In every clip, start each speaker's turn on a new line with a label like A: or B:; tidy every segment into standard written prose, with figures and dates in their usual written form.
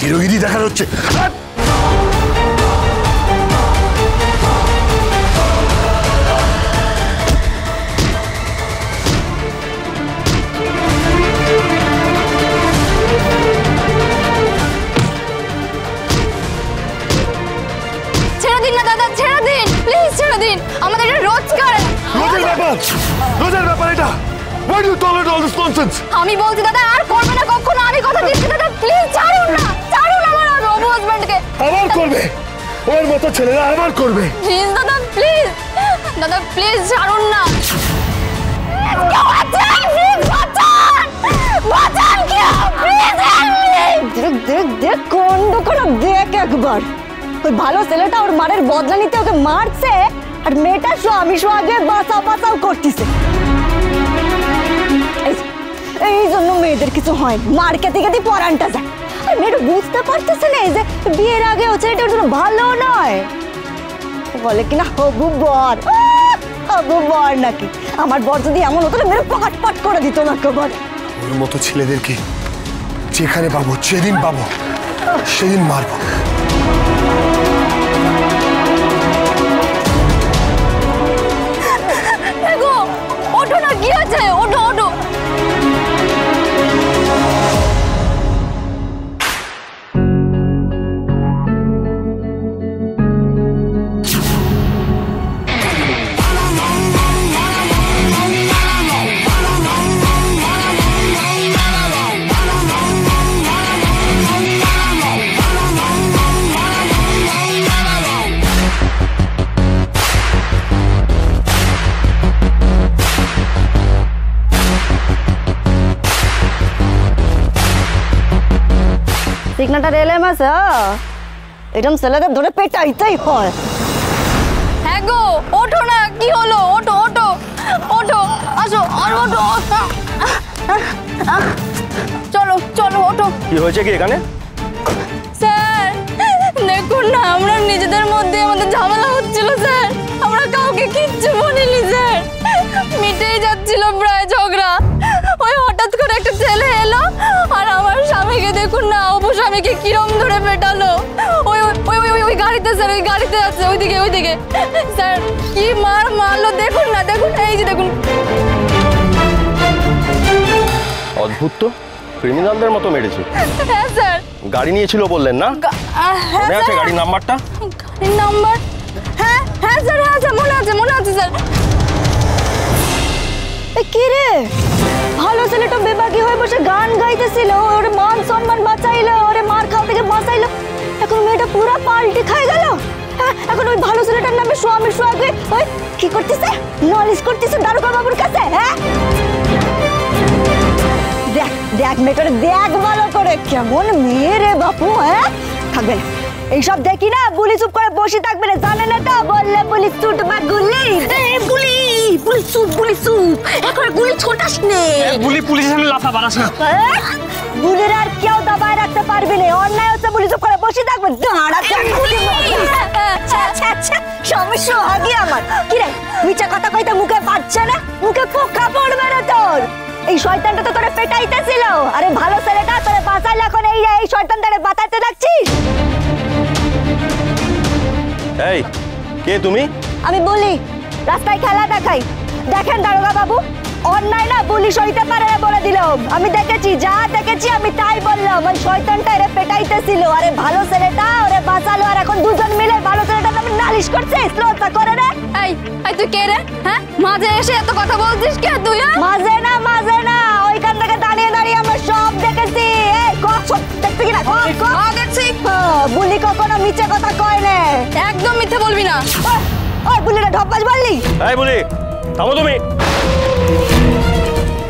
A: হিরোগিরি দেখা হচ্ছে।
B: ছেড়ে দিন না দাদা, ছেড়ে দিন প্লিজ, ছেড়ে দিন। আমাদের এটা রোজগার,
A: রোজের ব্যাপার এটা। Why do you tolerate all this nonsense?
B: আমি বলছি দাদা আর করবে না কখনো, আমি কথা দিচ্ছি দাদা, প্লিজ ছাড়ুন না, ছাড়ুন আমার হাজবেন্ডকে।
A: আবার করবে, ওর মতো ছেলেরা আবার করবে।
B: প্লিজ দাদা, প্লিজ দাদা, প্লিজ ছাড়ুন না।
C: দেখ কন্ড করে দেখ একবার, ওই ভালো ছেলেটা ওর মারের বদলা নিতে ওকে মারছে, আর মেয়েটা স্বামী আগে বাঁচাও করতেছে। এই জন্য মেয়েদের কিছু হয়, মার খেতে খেতে পরানটা যায়। আর মেয়েটা বুঝতে পারতেছে না যে বিয়ের আগে ও ছেলেটার জন্য ভালো নয়। বলে কিনা হবু বর নাকি, আমার বর যদি এমন হতো মেরে পাট করে দিত না কেবল।
A: ওর মতো ছেলেদেরকে যেখানে পাবো, যেদিন পাবো সেদিন মারবো।
B: ওঠো না, কি আছে, ওঠো ওঠো।
C: সিগনাটা রেলে মাস এরকম ছেলেদের ধরে পেটাইতেই হয়।
B: হ্যাঁ গো, ওঠো না, কি হলো, ওঠো ওঠো ওঠো, আসো আর ওঠো। চলো চলো ওঠো।
D: কি হয়েছে কি এখানে?
B: স্যার দেখুন না, আমরা নিজেদের মধ্যে আমাদের ঝামেলা হচ্ছিল স্যার, আমরা কাউকে কিচ্ছু বলিনি স্যার, মিটেই যাচ্ছিল প্রায় ঝগড়া। ওই হঠাৎ করে একটা ছেলে এলো আর আমার স্বামীকে দেখুন না, অপু স্বামীকে কিরম ধরে পেটালো। ওই ওই ওই ওই গাড়িতে স্যার, ওই গাড়িতে আছে, ওইদিকে স্যার, কি মারলো দেখুন না, দেখুন এই যে দেখুন।
D: অদ্ভুত তো, ক্রিমিনালদের মতো মেরেছে।
B: হ্যাঁ স্যার।
D: গাড়ি নিয়েছিল বললেন না? মনে আছে গাড়ির নাম্বারটা?
B: গাড়ির নাম্বার? হ্যাঁ হ্যাঁ স্যার, হ্যাঁ স্যার, মনে আছে স্যার।
C: কি রে, ভালো ছেলেটা বেবাকি হয়ে বসে গান গাইতেছিল, ওরে মান সম্মান বাঁচাইলো, ওরে মার খাওয়া থেকে বাঁচাইলো, এখন মেয়েটা পুরো পাল্টি খাই গেল। এখন ওই ভালো ছেলেটার নামে স্বামী সোহাগে ওই কি করতেছে, নালিশ করতেছে দারোগা বাবুর কাছে। হ্যাঁ দেখ দেখ মেয়েটারে দেখ ভালো করে, কেমন মেয়ে রে বাপু। হ্যাঁ থাকবে না এইসব দেখি না, বুলি চুপ করে বসে থাকবে না, জানে না তো, বললে পুলিশ ছুট বা গুলি পুলিশ এখন গুলি ছোটাস নে,
D: পুলিশের সামনে লাফা বাড়াস না।
C: গুলির আর কেউ দাবায় রাখতে পারবে না, অন্যায় হচ্ছে পুলিশ চুপ করে বসে থাকবে। দাঁড়া সমস্যা আগে আমার কি রে, মিছা কথা কইতে মুখে পাচ্ছে না, মুখে পোকা পড়বে না তোর। এই শয়তানটা তো তোরে পেটাইতেছিল, আরে ভালো ছেলেটা তোরে বাঁচাইলে, এখন এই শয়তানটারে বাঁচাতে লাগছিস।
D: এই কে তুমি?
C: আমি বলি রাস্তায় খেলা দেখাই, দেখেন দারোগা বাবু, অন্যায় না পুলিশ হইতে পারে বলে দিলাম, আমি দেখেছি, যা দেখেছি আমি তাই বললাম। ওই শয়তানটা এরে পেটাইতেছিল, আরে ভালো ছেলেটা ওরে বাঁচালো, আর এখন দুজন মিলে ভালো ছেলেটার নামে নালিশ করছে। শ্লোতা করে রে।
B: এই তুই কে রে? হ্যাঁ মাঝে এসে এত কথা বলছিস কে তুই?
C: মাঝে না ওইখান থেকে দাঁড়িয়ে আমরা সব দেখেছি। এই দেখতে কি না,
B: দেখছি।
C: বুলি কখনো মিথ্যে কথা কয় না,
B: একদম মিথ্যে বলবি না।
C: ওই বুলিটা ঢপবাজ বললি।
D: এই বুলি থামো তুমি,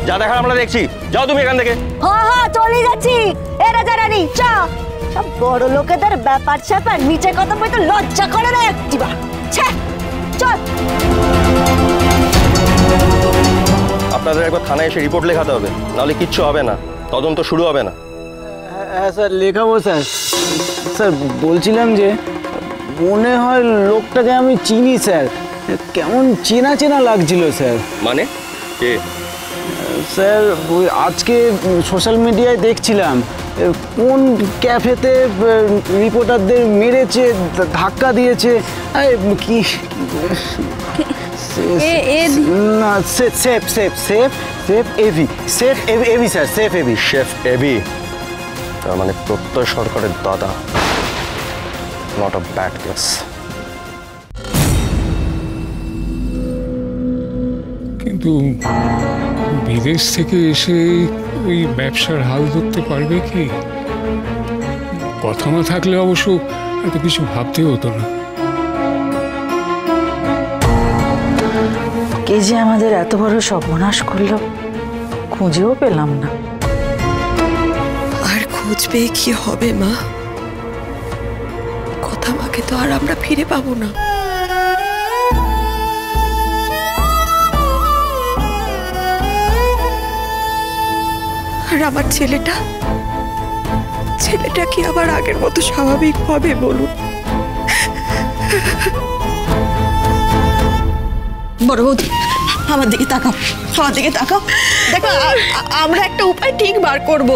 D: যা দেখার আমরা দেখছি, যাও তুমি এখান থেকে।
C: হ্যাঁ চলে যাচ্ছি। এ রাজা রানী চা, সব বড় লোকেদের ব্যাপার স্যাপার নিচে কথা বলতে লজ্জা করে না একটিবার। চল
D: আপনাদের একবার থানায় এসে রিপোর্ট লেখাতে হবে, নাহলে কিচ্ছু হবে না, তদন্ত শুরু হবে না।
E: হ্যাঁ স্যার লেখাবো স্যার। স্যার বলছিলাম যে মনে হয় লোকটাকে আমি চিনি স্যার, কেমন চেনা চেনা লাগছিল স্যার।
D: মানে কে?
E: স্যার ওই আজকে সোশ্যাল মিডিয়ায় দেখছিলাম কোন ক্যাফেতে রিপোর্টারদের মেরেছে, ধাক্কা দিয়েছে, কি না safe safe safe safe safe AV, safe AV sir, safe AV.
D: Chef AB, তার মানে প্রত্যয় সরকারের দাদা। Not a bad guess.
F: কিন্তু বিদেশ থেকে এসে ওই ব্যবসার হাল ধরতে পারবে কি? কথা না থাকলে অবশ্য এত কিছু ভাবতে হতো না।
G: কে যে আমাদের এত বড় সর্বনাশ করলো, খুঁজেও পেলাম না।
H: আর খোঁজ পেয়ে কি হবে মা? কথা মাকে তো আর আমরা ফিরে পাবো না। আর আমার ছেলেটা কি আবার আগের মতো স্বাভাবিক হবে বলুন? বড় বৌদি, আমার দিকে তাকাও, আমার দিকে তাকাও। দেখো, আমরা একটা উপায় ঠিক বার করবো।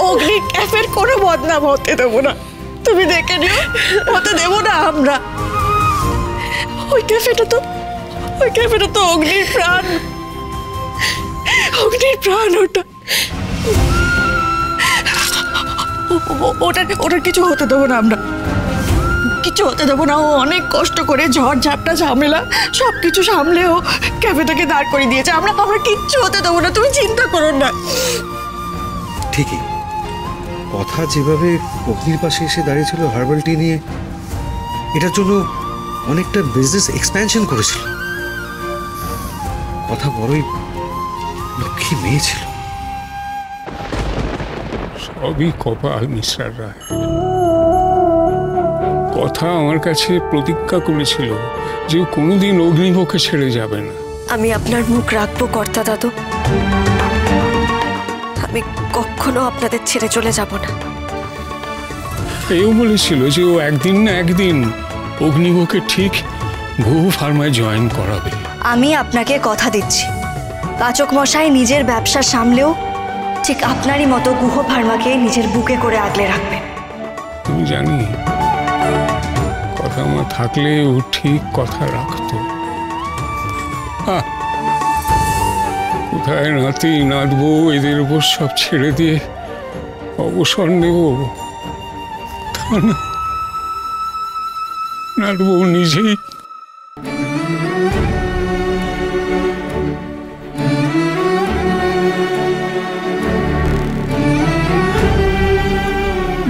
H: অগ্নি ক্যাফের কোনো বদনাম হতে দেবো না, তুমি দেখে নিও, হতে দেবো না আমরা। ওই ক্যাফেটা তো অগ্নির প্রাণ, অগ্নির প্রাণ ওটা। ওটার কিছু হতে দেবো না আমরা, কিছু হতে দেবো না। ও অনেক কষ্ট করে ঝড় ঝাপটা ঝামেলা সবকিছু সামলে ও ক্যাফেটাকে দাঁড় করে দিয়েছে। আমরা কিচ্ছু হতে দেবো না, তুমি চিন্তা করো না।
I: ঠিকই কথা, যেভাবে অগ্নির পাশে এসে দাঁড়িয়েছিল হার্বাল টি নিয়ে, এটার জন্য অনেকটা বিজনেস এক্সপ্যানশন করেছিল। কথা বড়ই লক্ষ্মী মেয়ে ছিল।
F: সবই কপাল মিস্টার রায়। কথা আমার কাছে প্রতিজ্ঞা করেছিল যে কোনোদিন অগ্নিমুখে ছেড়ে যাবে না।
H: আমি আপনার মুখ রাখবো কর্তা দাদু, আমি কখনো আপনাদের ছেড়ে চলে যাব না।
F: এও বলেছিল যে ও একদিন না একদিন অগ্নিমুখে ঠিক গুহ ফার্মায় জয়েন করাবে।
C: আমি আপনাকে কথা দিচ্ছি, পাচক মশাই নিজের ব্যবসা সামলেও ঠিক আপনারই মতো গুহ ফার্মাকে নিজের বুকে করে আগলে রাখবে।
F: তুমি জানি, কথা আমার থাকলে ও ঠিক কথা রাখতো। কোথায় নাতি নাতবো এদের উপর সব ছেড়ে দিয়ে অবসর নেব, তা না, নাতবো নিজেই।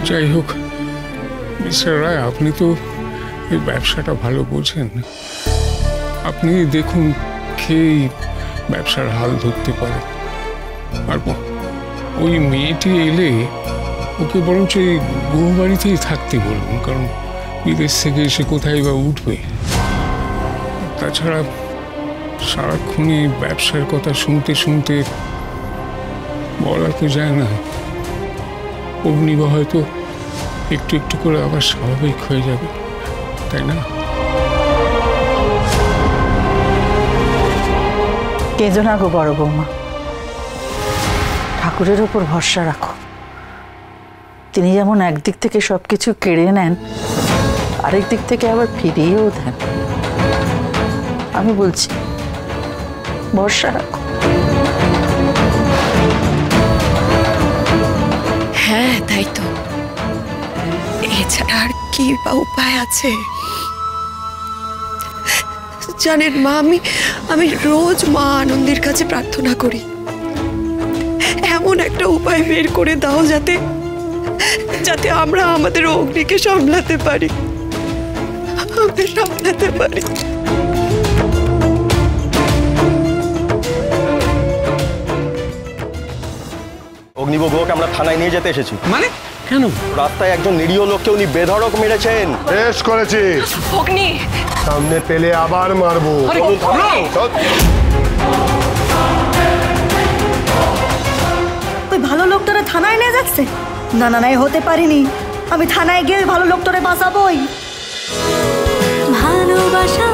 F: যাই হোক মিস্টার রায়, আপনি তো এই ব্যবসাটা ভালো বোঝেন। আপনি দেখুন কে ব্যবসার হাল ধরতে পারে। আর ওই মেয়েটি এলে ওকে বরঞ্চ এই গুহবাড়িতেই থাকতে বলুন, কারণ বিদেশ থেকে এসে কোথায় বা উঠবে। তাছাড়া সারাক্ষণই ব্যবসার কথা শুনতে শুনতে বলা তো যায় না, অগ্নিবা হয়তো একটু একটু করে আবার স্বাভাবিক হয়ে যাবে, তাই না?
G: কেঁদো না গো বড় বৌমা, ঠাকুরের ওপর ভরসা রাখো। তিনি যেমন একদিক থেকে সবকিছু কেড়ে নেন, আরেক দিক থেকে আবার ফিরিয়েও দেন। আমি বলছি ভরসা রাখো।
H: হ্যাঁ তাই তো, এছাড়া আর কি বা উপায় আছে? জানেন মা, আমি রোজ মা আনন্দের কাছে প্রার্থনা করি, এমন একটা উপায় বের করে দাও যাতে আমরা আমাদের অগ্নিকে সামলাতে পারি,
D: অগ্নিবাবুকে আমরা থানায় নিয়ে যেতে এসেছি।
E: মানে কেন?
D: রাস্তায় একজন নিরীহ লোককে উনি বেধড়ক মেরেছেন।
A: বেশ করেছি,
H: অগ্নি
A: সামনে পেলে আবার মারবো।
C: ওই ভালো লোকটারা থানায় নিয়ে যাচ্ছে? না না না, হতে পারিনি। আমি থানায় গিয়ে ভালো লোকটারে বাঁচাবোই।
B: ভালোবাসা